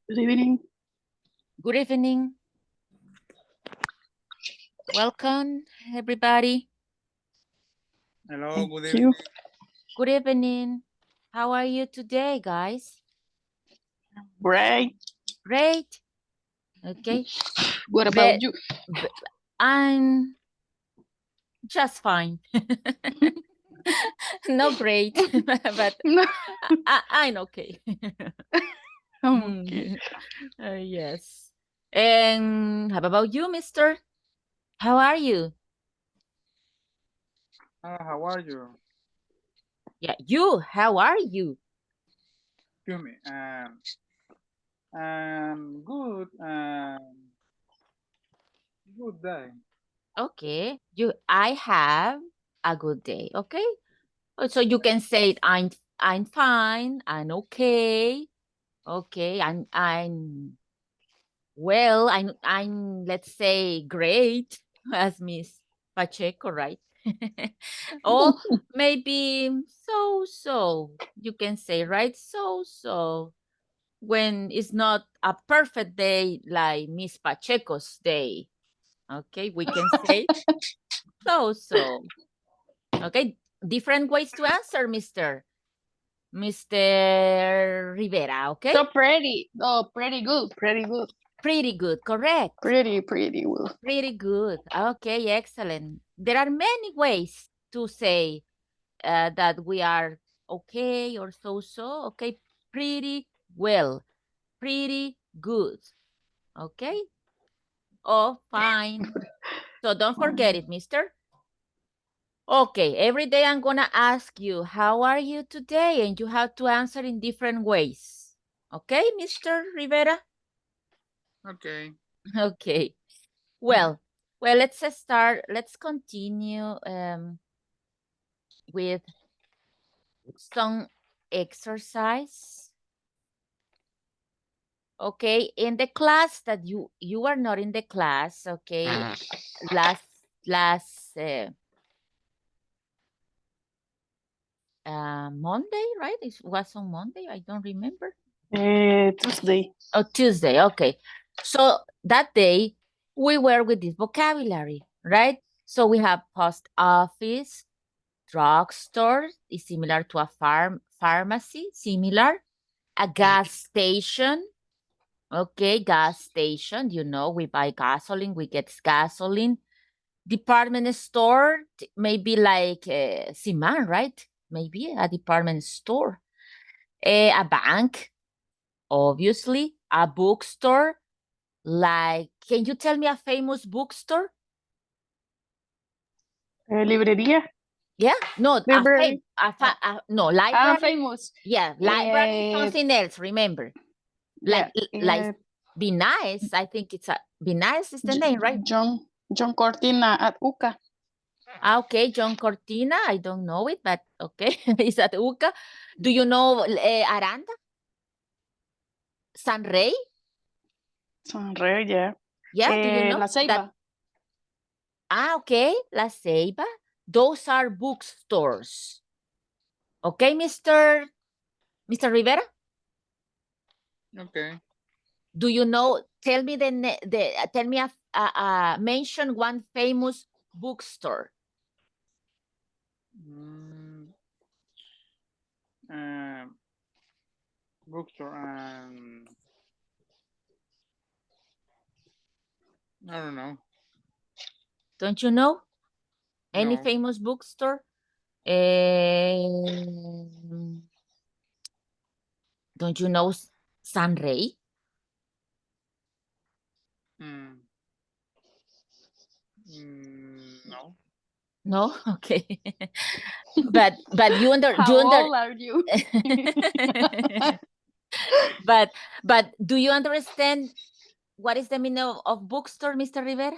Good evening. Good evening. Welcome, everybody. Hello, good Thank you. evening. Good evening. How are you today, guys? Great. Great. Okay. What about you? I'm just fine. Not great, but I'm okay. Okay. Yes. And how about you, mister? How are you? How are you? Yeah, you. How are you? Excuse me. Good. Good day. Okay. I have a good day. Okay. So you can say I'm fine, I'm okay. Okay, I'm well, I'm let's say great as Miss Pacheco, right? Or maybe so you can say, right? So when it's not a perfect day like Miss Pacheco's day. Okay, we can say so. Okay, different ways to answer, Mr. Rivera, okay? So pretty. Oh, pretty good. Pretty good. Pretty good, correct. Pretty good. Pretty good. Okay, excellent. There are many ways to say that we are okay or so. Okay, pretty well, pretty good. Okay, oh, fine. So don't forget it, mister. Okay, every day I'm gonna ask you, how are you today? And you have to answer in different ways. Okay, Mr. Rivera? Okay. Okay. Well, let's start. Let's continue with some exercise. Okay, in the class that you are not in the class. Okay, last Monday, right? It was on Monday. I don't remember. Tuesday. Oh, Tuesday. Okay, so that day we were with this vocabulary, right? So we have post office, drugstore is similar to a pharmacy, similar. A gas station, okay, gas station, we buy gasoline, we get gasoline. Department store, maybe like Siman, right? Maybe a department store. A bank, obviously. A bookstore, like, can you tell me a famous bookstore? Librería. Yeah, no, Library. no, library. Famous. Yeah, library is Eh, something else. Remember, yeah. like, be nice. I think be nice is the name, right? John Cortina at UCA. Okay, John Cortina. I don't know it, but okay, is that UCA? Do you know Aranda? San Rey? San Rey, yeah. Yeah, do you know La Ceiba. Okay, La Ceiba. Those are bookstores. Okay, Mr. Rivera? Okay. Do you know? Tell me tell me mention one famous bookstore. Bookstore. I don't know. Don't you know any No. famous bookstore? Don't you know San Rey? No. No, okay. but you How old are you? but do you understand what is the meaning of bookstore, Mr. Rivera?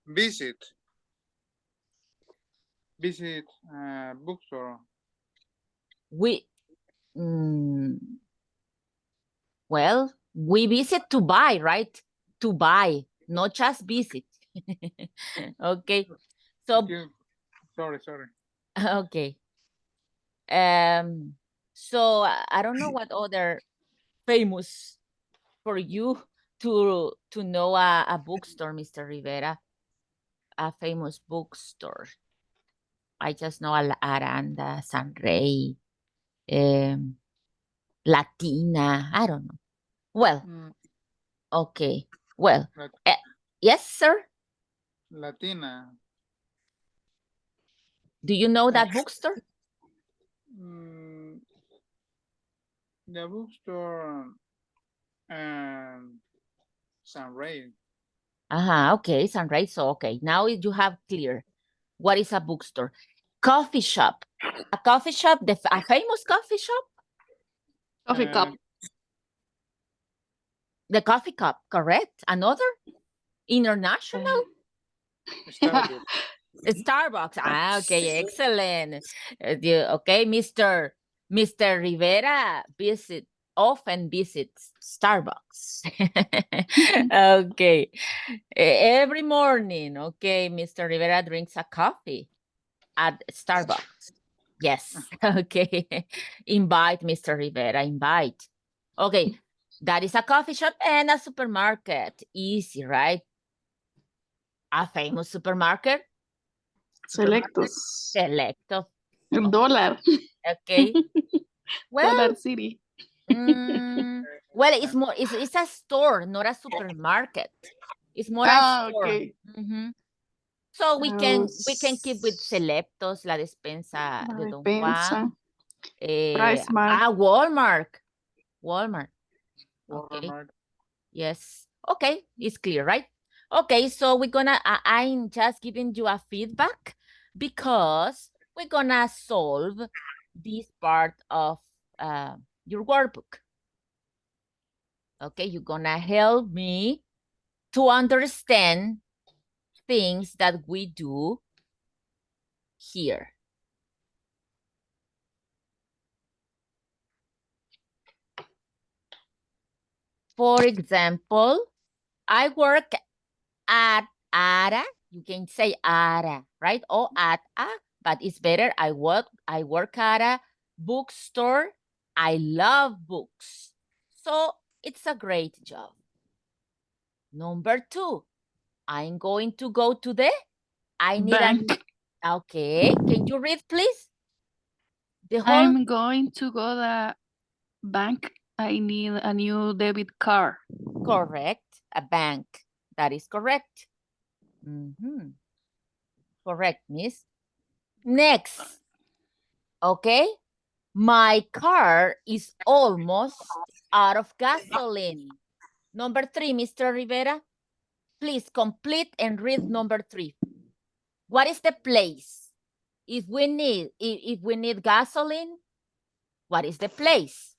Visit bookstore. We well, we visit to buy, right? To buy, not just visit. Okay. So Sorry. okay. So I don't know what other famous for you to know a bookstore, Mr. Rivera, a famous bookstore. I just know Aranda, San Rey, Latina. I don't know. Well, okay. Well, yes, sir. Latina. Do you know that bookstore? The bookstore and San Rey. Okay, San Rey. So, okay, now you have clear what is a bookstore. Coffee shop. A coffee shop, a famous coffee shop? Coffee cup. The coffee cup, correct? Another? International? Starbucks. Starbucks. Okay, excellent. Okay, Mr. Rivera often visits Starbucks. Okay. Every morning, okay, Mr. Rivera drinks a coffee at Starbucks. Yes. Okay. Invite Mr. Rivera, invite. Okay. That is a coffee shop and a supermarket. Easy, right? A famous supermarket? Selectos. Selecto. El dólar. Okay. Well, Dollar City. well, it's a store, not a supermarket. It's more a store. Okay. So we can keep with Selectos, La Despensa La de Don Despensa. Juan. Price Mart. Walmart. Walmart. Okay. Yes. Okay, it's clear, right? Okay, so we're gonna, I'm just giving you a feedback because we're gonna solve this part of your workbook. Okay, you're gonna help me to understand things that we do here. For example, I work at ARA. You can say ARA, right? Or at a, but it's better. I work at a bookstore. I love books. So it's a great job. Number 2, I'm going to go to the Bank. Okay, can you read, please? I'm going to go to the bank. I need a new debit card. Correct. A bank. That is correct. Correct, miss. Next. Okay. My car is almost out of gasoline. Number 3, Mr. Rivera. Please complete and read number 3. What is the place? If we need gasoline, what is the place?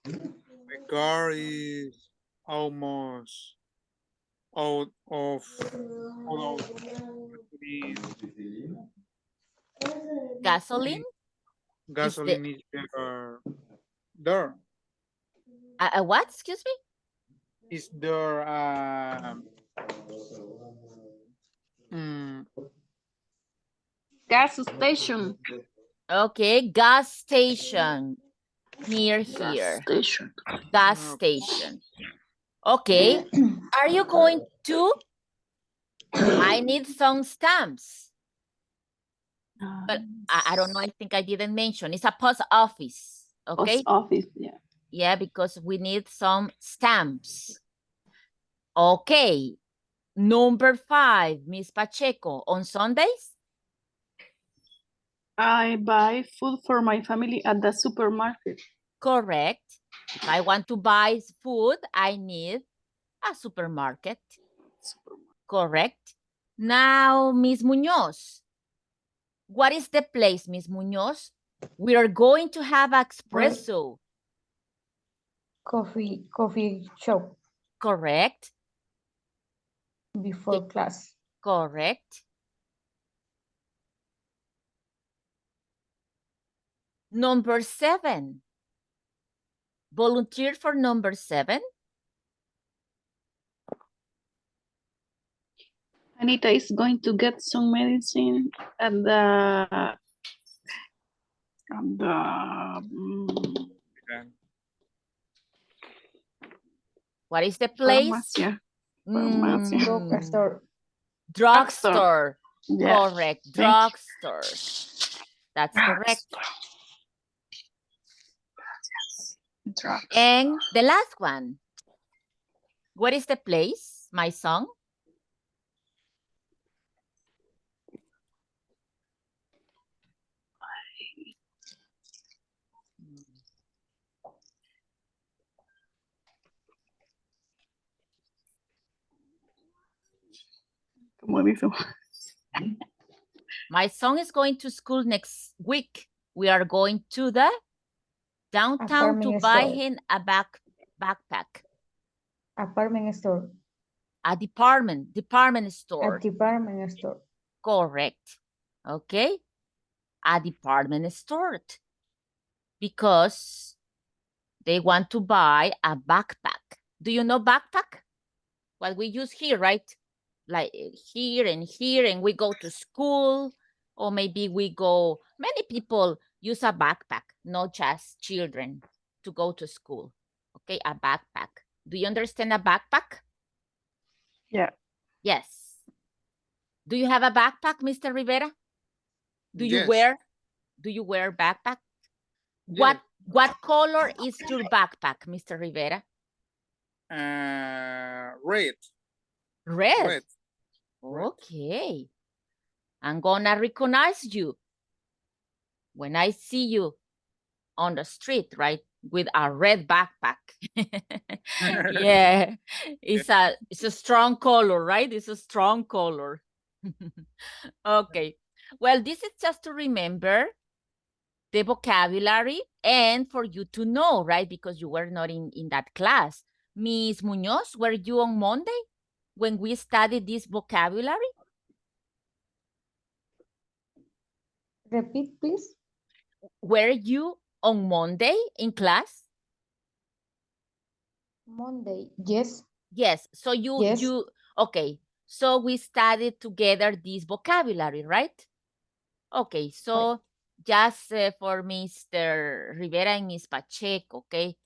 The car is almost out of Gasoline? Gasoline is there. What? Excuse me? Is there Gas station. Okay, gas station near here. Gas station. Okay. Are you going to? I need some stamps. But I don't know. I think I didn't mention. It's a post office. Okay. Post office, yeah. Yeah, because we need some stamps. Okay. Number 5, Miss Pacheco. On Sundays? I buy food for my family at the supermarket. Correct. If I want to buy food, I need a supermarket. Correct. Now, Miss Muñoz. What is the place, Miss Muñoz? We are going to have espresso. Coffee shop. Correct. Before class. Correct. Number 7. Volunteer for number 7. Anita is going to get some medicine at the What is the place? Farmacia. Farmacia. Drugstore. Drugstore. Yeah. Correct. Drugstore. That's correct. Drugs. And the last one. What is the place, my son? Como dice. My son is going to school next week. We are going to the downtown to buy him a backpack. Apartment store. A department store. A department store. Correct. Okay. A department store. Because they want to buy a backpack. Do you know backpack? What we use here, right? Like here, and we go to school, or maybe we go, many people use a backpack, not just children, to go to school. Okay, a backpack. Do you understand a backpack? Yeah. Yes. Do you have a backpack, Mr. Rivera? Do you wear backpack? Yes. What color is your backpack, Mr. Rivera? Red. Red. Okay. I'm gonna recognize you when I see you on the street, right? With a red backpack. Yeah, it's a strong color, right? It's a strong color. Okay. Well, this is just to remember the vocabulary and for you to know, right? Because you were not in that class. Miss Munoz, were you on Monday when we studied this vocabulary? Repeat, please. Were you on Monday in class? Monday, yes. Yes, so you okay, so we studied together this vocabulary, right? Okay, so just for Mr. Rivera and Miss Pacheco, okay,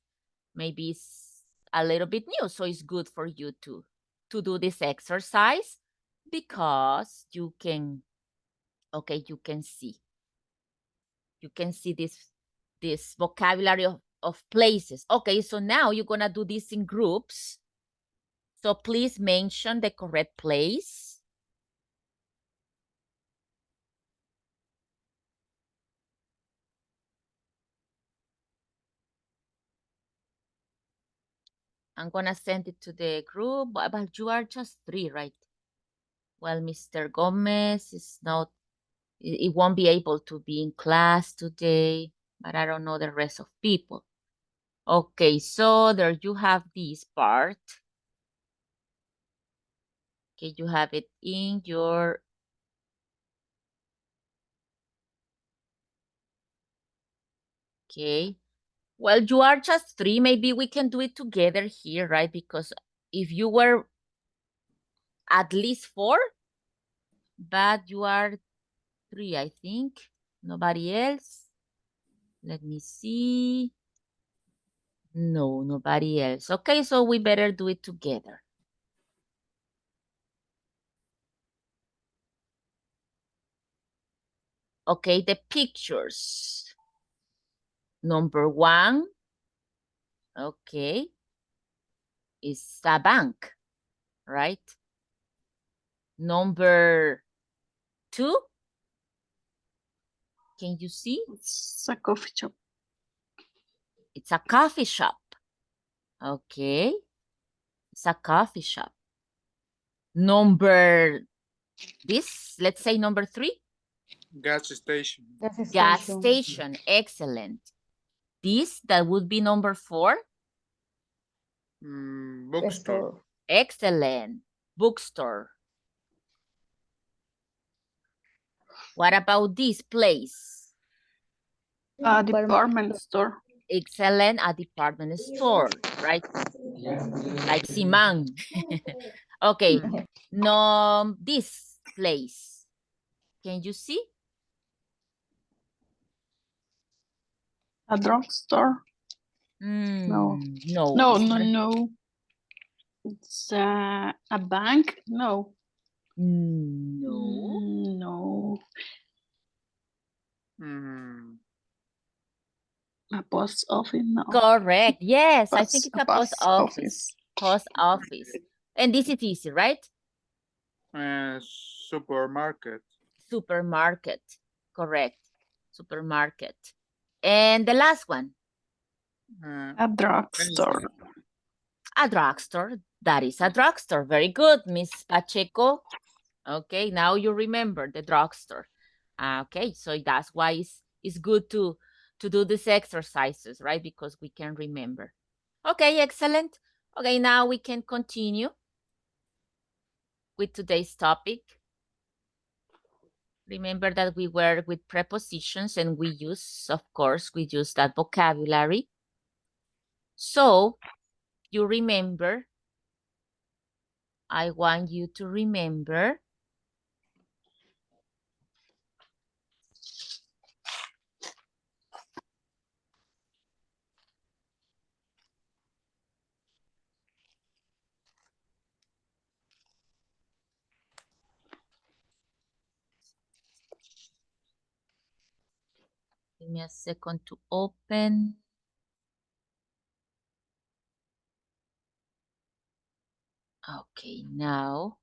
maybe it's a little bit new, so it's good for you to do this exercise because you can, okay, you can see this vocabulary of places. Okay, so now you're gonna do this in groups. So please mention the correct place. I'm gonna send it to the group, but you are just 3, right? Well, Mr. Gomez is not, it won't be able to be in class today, but I don't know the rest of people. Okay, so there you have this part. Okay, you have it in your okay. Well, you are just 3. Maybe we can do it together here, right? Because if you were at least 4, but you are 3, I think. Nobody else. Let me see. No, nobody else. Okay, so we better do it together. Okay, the pictures. Number 1, okay, is a bank, right? Number 2, can you see? It's a coffee shop. It's a coffee shop. Okay, it's a coffee shop. Let's say number 3. Gas station. Gas station, excellent. This, that would be number 4. Bookstore. Excellent, bookstore. What about this place? A department store. Excellent, a department store, right? Like Simán. Okay, no, this place. Can you see? A drugstore? No. No. No, it's no, not- no. It's a bank? No. No. No. A post office? No. Correct. Yes, I think it's a post post office. office. Post office. And this is easy, right? Supermarket. Supermarket. Correct. Supermarket. And the last one. A drugstore. A drugstore. That is a drugstore. Very good, Miss Pacheco. Okay, now you remember the drugstore. Okay, so that's why it's good to do these exercises, right? Because we can remember. Okay, excellent. Okay, now we can continue with today's topic. Remember that we work with prepositions and we use, of course, we use that vocabulary. So you remember, I want you to remember give me a second to open. Okay, now.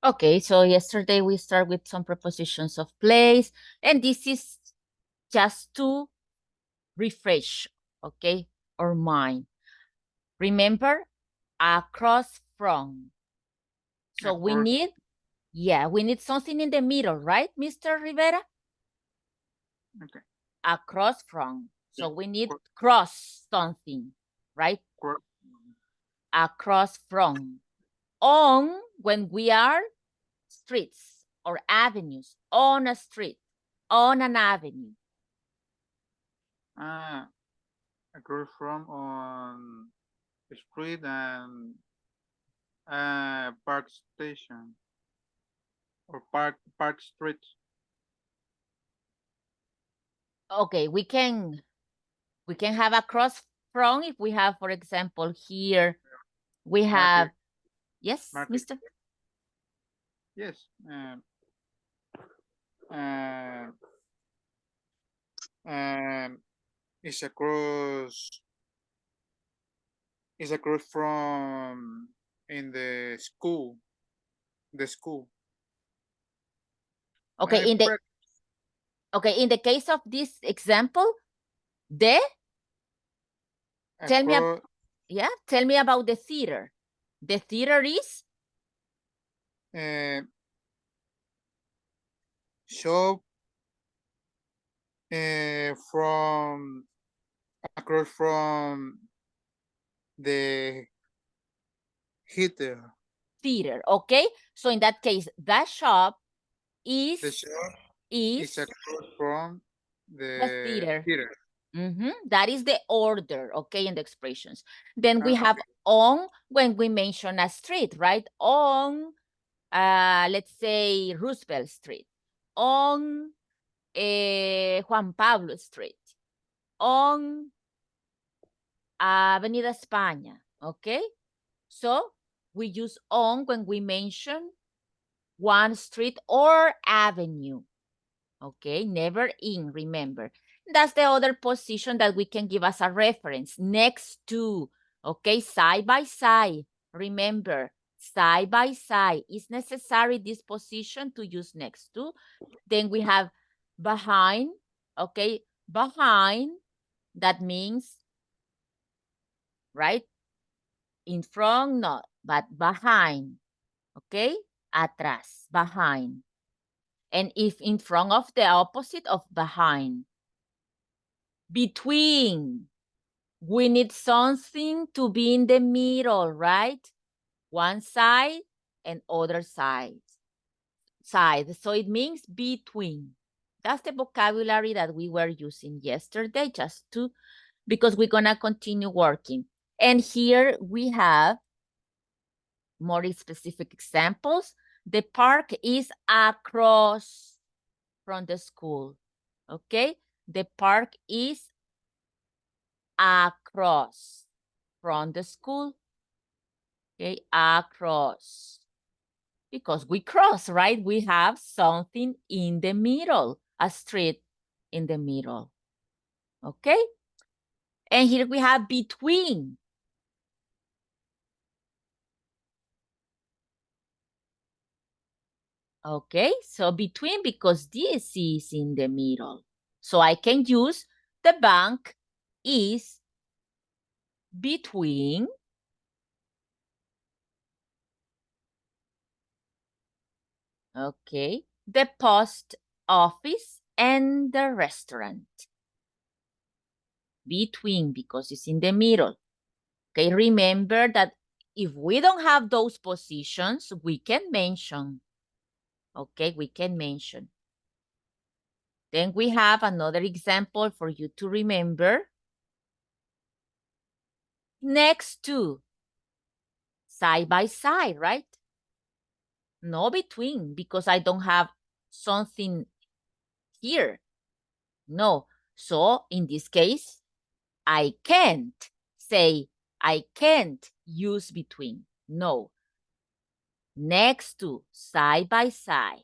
Okay, so yesterday we started with some prepositions of place, and this is just to refresh, okay, our mind. Remember, across from. So we need, we need something in the middle, right, Mr. Rivera? Okay. Across from. So we need cross something, right? Across from. On, when we are streets or avenues, on a street, on an avenue. Across from on the street and park station or park street. Okay, we can have a cross from if we have, for example, here we have, yes, Market. Mister? Yes. It's across from in the school. The school. Okay, in the case of this example, tell me about the theater. The theater is shop from across from the heater. Theater, okay? So in that case, that shop is across from the theater. theater. That is the order, okay, in the expressions. Then we have on when we mention a street, right? On, let's say, Roosevelt Street. On Juan Pablo Street. On Avenida España, okay? So we use on when we mention one street or avenue, okay? Never in, remember. That's the other position that we can give as a reference, next to, okay? Side by side, remember, side by side. Is necessary this position to use next to. Then we have behind, okay? Behind, that means, right? In front, no, but behind, okay? Atrás, behind. And if in front of the opposite of behind. Between. We need something to be in the middle, right? One side and other side. So it means between. That's the vocabulary that we were using yesterday, because we're gonna continue working. And here we have more specific examples. The park is across from the school, okay? The park is across from the school, okay? Across. Because we cross, right? We have something in the middle, a street in the middle, okay? And here we have between. Okay, so between, because this is in the middle. So I can use the bank is between okay, the post office and the restaurant. Between, because it's in the middle. Okay, remember that if we don't have those positions, we can mention. Okay, we can mention. Then we have another example for you to remember. Next to, side by side, right? No between, because I don't have something here. No. So in this case, I can't say, I can't use between. No. Next to, side by side.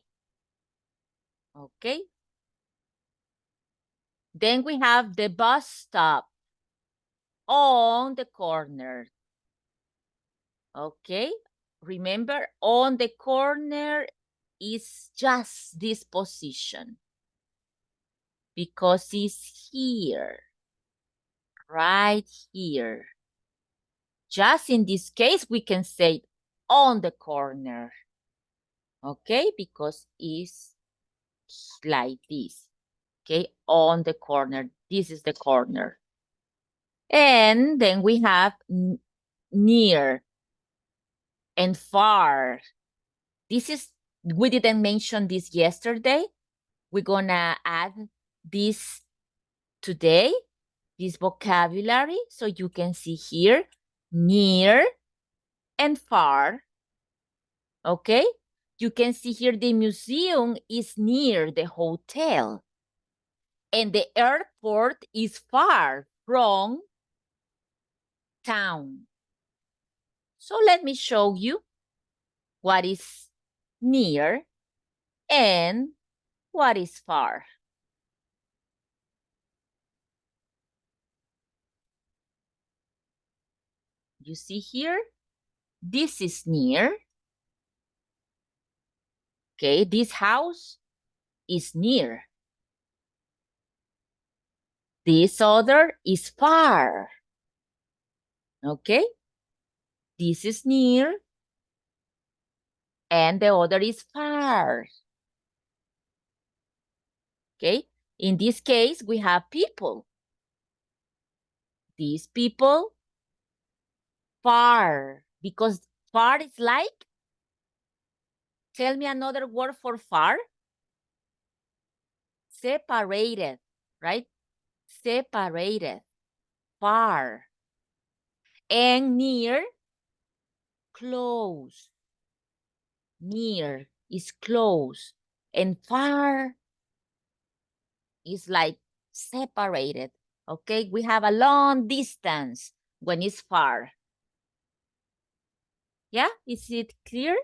Okay. Then we have the bus stop on the corner. Okay. Remember, on the corner is just this position because it's here, right here. Just in this case, we can say on the corner, okay? Because it's like this, okay? On the corner, this is the corner. And then we have near and far. We didn't mention this yesterday. We're gonna add this today, this vocabulary, so you can see here, near and far, okay? You can see here the museum is near the hotel and the airport is far from town. So let me show you what is near and what is far. You see here, this is near. Okay, this house is near. This other is far. Okay, this is near and the other is far. Okay, in this case, we have people. These people, far, because far is like, tell me another word for far. Separated, right? Separated, far. And near, close. Near is close. And far is like separated. Okay, we have a long distance when it's far. Yeah, is it clear?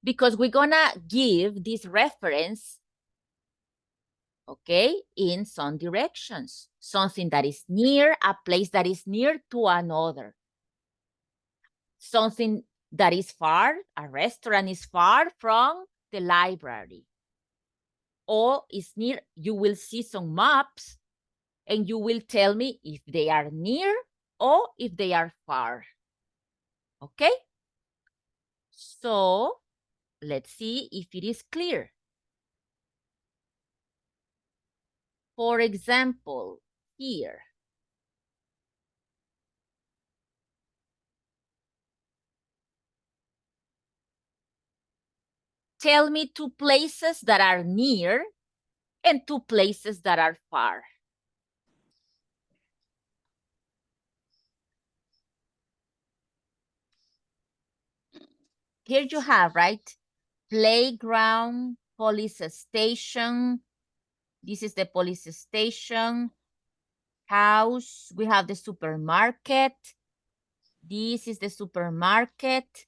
Because we're gonna give this reference, okay, in some directions. Something that is near, a place that is near to another. Something that is far, a restaurant is far from the library. Or is near, you will see some maps and you will tell me if they are near or if they are far. Okay? So Let's see if it is clear. For example, here. Tell me two places that are near and two places that are far. Here you have, right? Playground, police station. This is the police station. House, we have the supermarket. This is the supermarket.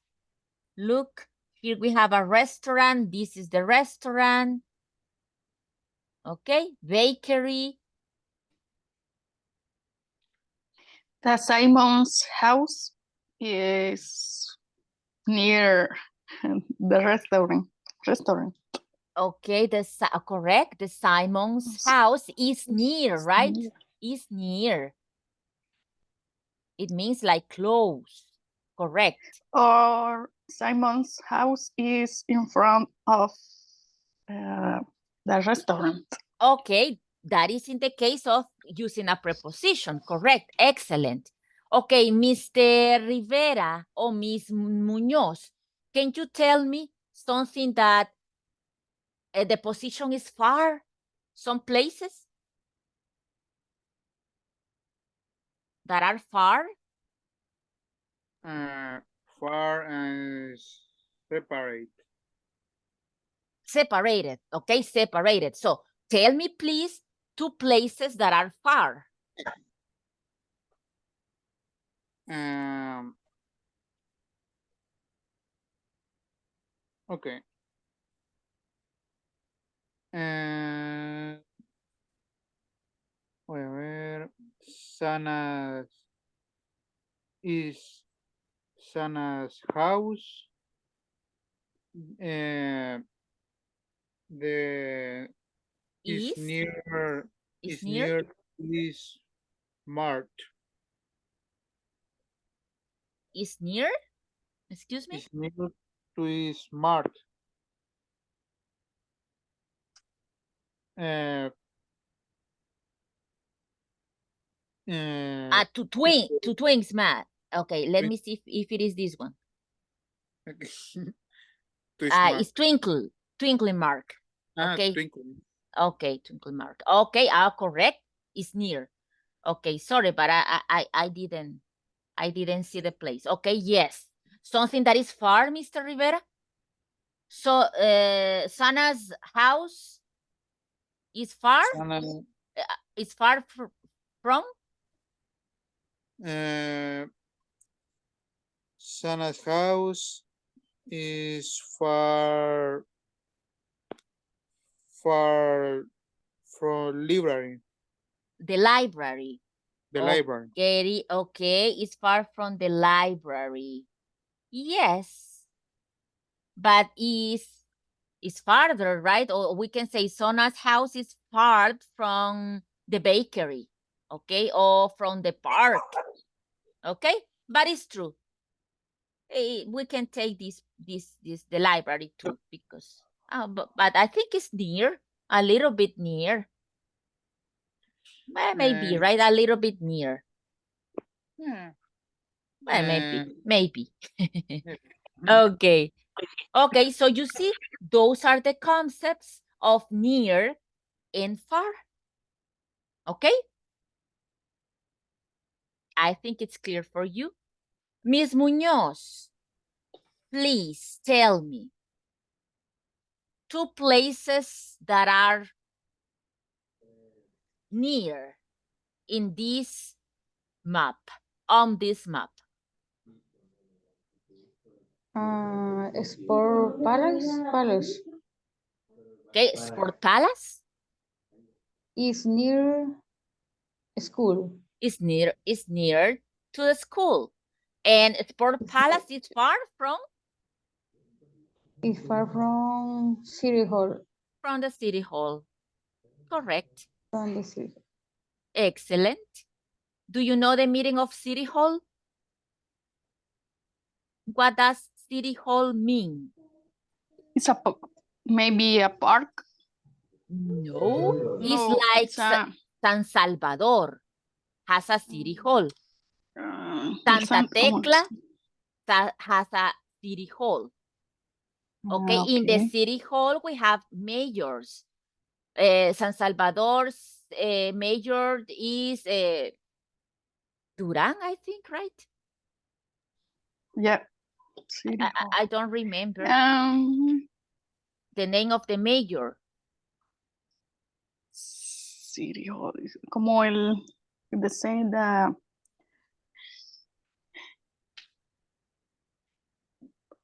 Look, here we have a restaurant. This is the restaurant. Okay, bakery. The Simon's house is near the restaurant. Okay, correct. The Simon's house is near, right? Near. Is near. It means like close. Correct. Or Simon's house is in front of the restaurant. Okay, that is in the case of using a preposition. Correct. Excellent. Okay, Mr. Rivera or Miss Muñoz, can you tell me something that the position is far? Some places that are far? Far and separate. Separated, okay, separated. So tell me, please, two places that are far. Okay. Voy a ver. Sana's house. The is near this mart. Is near? Excuse me? Is near to smart. To twins, Matt. Okay, let me see if it is this one. It's twinkling mark. Okay. Okay, twinkle mark. Okay, correct. It's near. Okay, sorry, but I didn't see the place. Okay, yes. Something that is far, Mr. Rivera? So Sana's house is far? It's far from? Sana's house is far from library. The library. The library. Okay, it's far from the library. Yes. But is farther, right? Or we can say Sona's house is far from the bakery, okay? Or from the park, okay? But it's true. We can take the library too, because, but I think it's near, a little bit near. Well, maybe, right? A little bit near. Yeah. Well, maybe. Okay. Okay, so you see, those are the concepts of near and far. Okay? I think it's clear for you. Miss Muñoz, please tell me two places that are near in this map, on this map. Sport Palace. Okay, Sport Palace? Is near school. Is near to the school. And Sport Palace is far from? Is far from City Hall. From the City Hall. Correct. From the city. Excellent. Do you know the meaning of City Hall? What does City Hall mean? It's maybe a park. No, it's No, like it's a San Salvador has a city hall. Santa ¿cómo es? Tecla has a city hall. Okay, Okay. in the city hall we have mayors. San Salvador's mayor is Duran, I think, right? Yeah. City hall. I don't remember the name of the mayor. City hall. Como the same that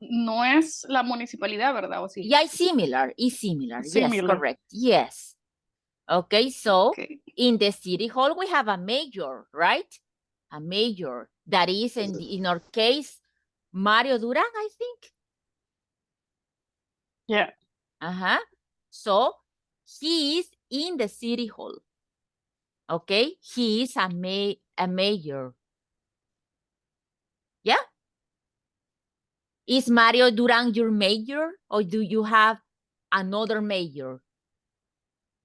no es la municipalidad, ¿verdad? ¿O sí? Yeah, it's similar. Yes, Similar. correct. Yes. Okay, so Okay. in the city hall we have a mayor, right? A mayor that is in our case Mario Duran, I think. Yeah. So he is in the city hall. Okay, he is a mayor. Yeah. Is Mario Duran your mayor, or do you have another mayor?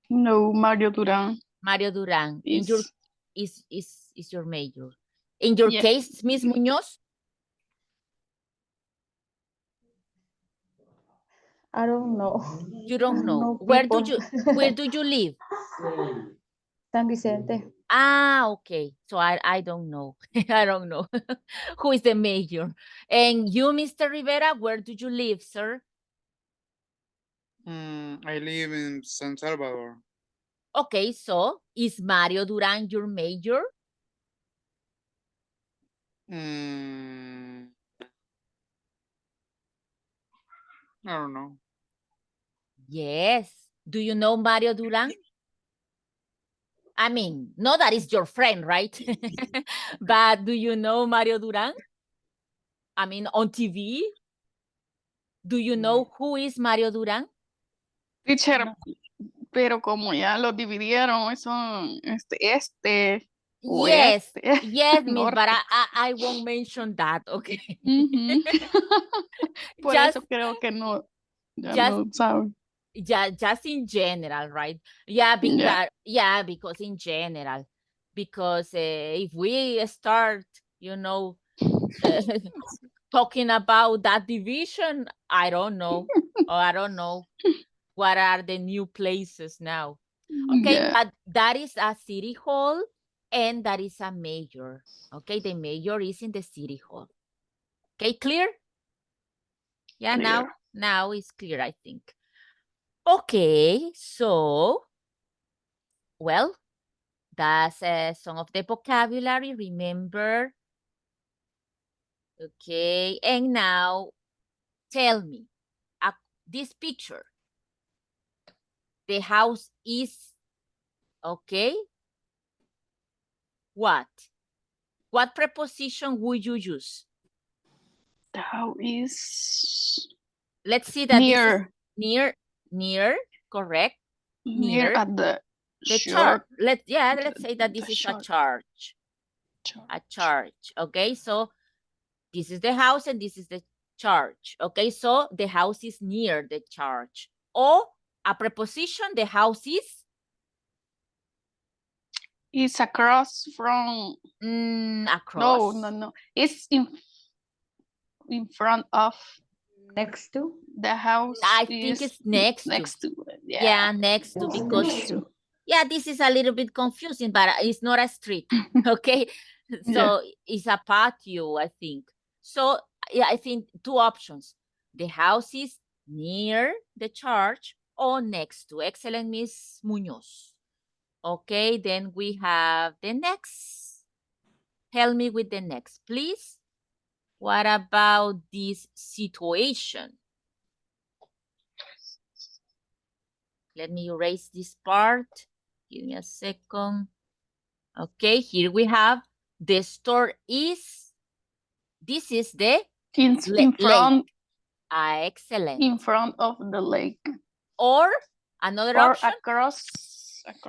No, Mario Duran. Mario Duran is your mayor. In your case, Miss Muñoz? I don't know. You don't know. No Where people. do you live? San Vicente. Ah, okay. So I don't know. I don't know who is the mayor. And you, Mr. Rivera, where do you live, sir? I live in San Salvador. Okay, so is Mario Duran your mayor? I don't know. Yes. Do you know Mario Duran? I mean, not that is your friend, right? But do you know Mario Duran? I mean, on TV? Do you know who is Mario Duran? Teacher, No. pero como ya lo dividieron, son este Yes, oeste, yes, Miss, but norte. I won't mention that, okay? Por Just, eso creo que no, ya just, no saben. just in general, right? Yeah, because in general, because if we start, talking about that division, I don't know, or I don't know what are the new places now. Okay, Yeah. but that is a city hall and that is a mayor. Okay, the mayor is in the city hall. Okay, clear? Yeah, Clear. now it's clear, I think. Okay, so, well, that's some of the vocabulary, remember. Okay, and now tell me, this picture, the house is, okay, what? What preposition would you use? The house is Let's see that near. This is near, correct? Near at the church. Let's say that this is church. a church. A church. Okay, so this is the house and this is the church. Okay, so the house is near the church. Or a preposition, the house is? It's across from. Across. No. It's in front of. Next to? The house I think it's next to. Yeah, next to, because yeah, this is a little bit confusing, but it's not a street. Okay, so it's a patio, I think. So yeah, I think two options. The house is near the church or next to. Excellent, Miss Muñoz. Okay, then we have the next. Help me with the next, please. What about this situation? Let me erase this part. Give me a second. Okay, here we have the store is, this is the in front. lake. Excellent. In front of the lake. Or another option? Across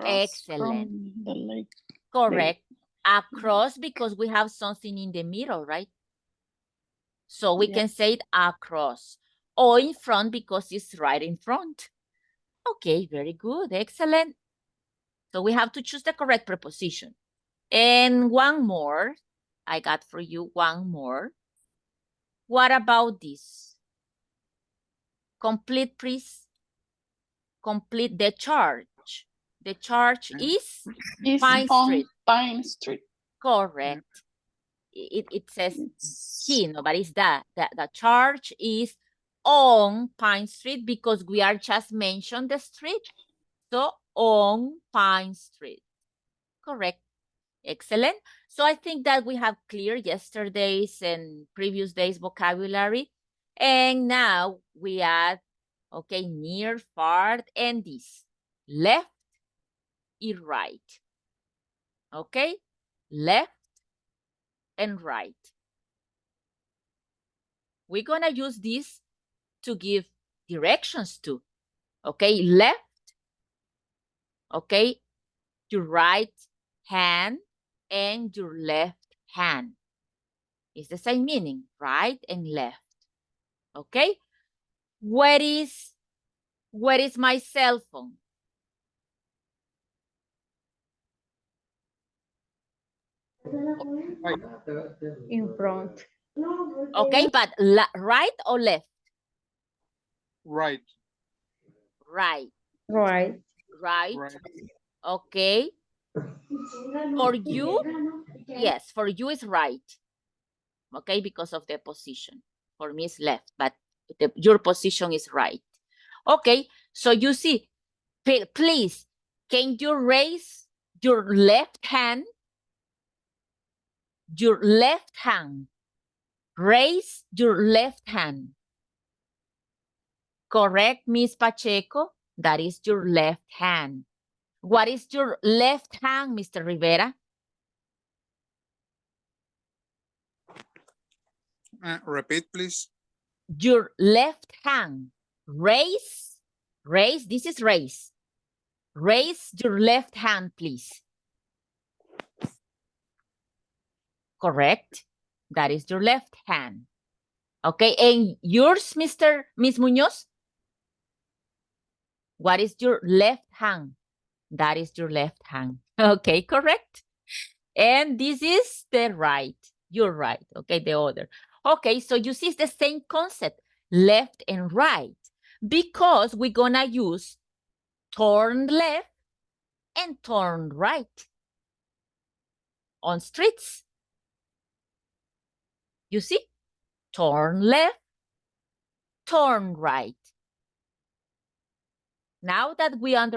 Excellent. From the lake. Correct. Across, because we have something in the middle, right? So we can say it across. O in front because it's right in front. Okay, very good, excellent. So we have to choose the correct preposition. And one more, I got for you one more. What about this? Complete, please. Complete the charge. The charge is It's Pine on Street. Pine Street. Correct. It says he, no, but it's that. The charge is on Pine Street because we are just mentioned the street. So on Pine Street. Correct. Excellent. So I think that we have cleared yesterday's and previous days vocabulary. And now we add, okay, near, far, and this. Left and right. Okay? Left and right. We're going to use this to give directions to. Okay? Left. Okay? Your right hand and your left hand. It's the same meaning, right and left. Okay? Where is my cell phone? In front. Okay, but right or left? Right. Right. Right. Right. Right. Okay. For you, yes, for you is right. Okay, because of the position. For me it's left, but your position is right. Okay, so you see, please, can you raise your left hand? Your left hand. Raise your left hand. Correct, Miss Pacheco? That is your left hand. What is your left hand, Mr. Rivera? Repeat, please. Your left hand. Raise. Raise. This is raise. Raise your left hand, please. Correct. That is your left hand. Okay. And yours, Miss Munoz? What is your left hand? That is your left hand. Okay, correct. And this is the right. You're right. Okay, the other. Okay, so you see it's the same concept, left and right, because we're gonna use turn left and turn right on streets. You see? Turn left, turn right. Now that we understand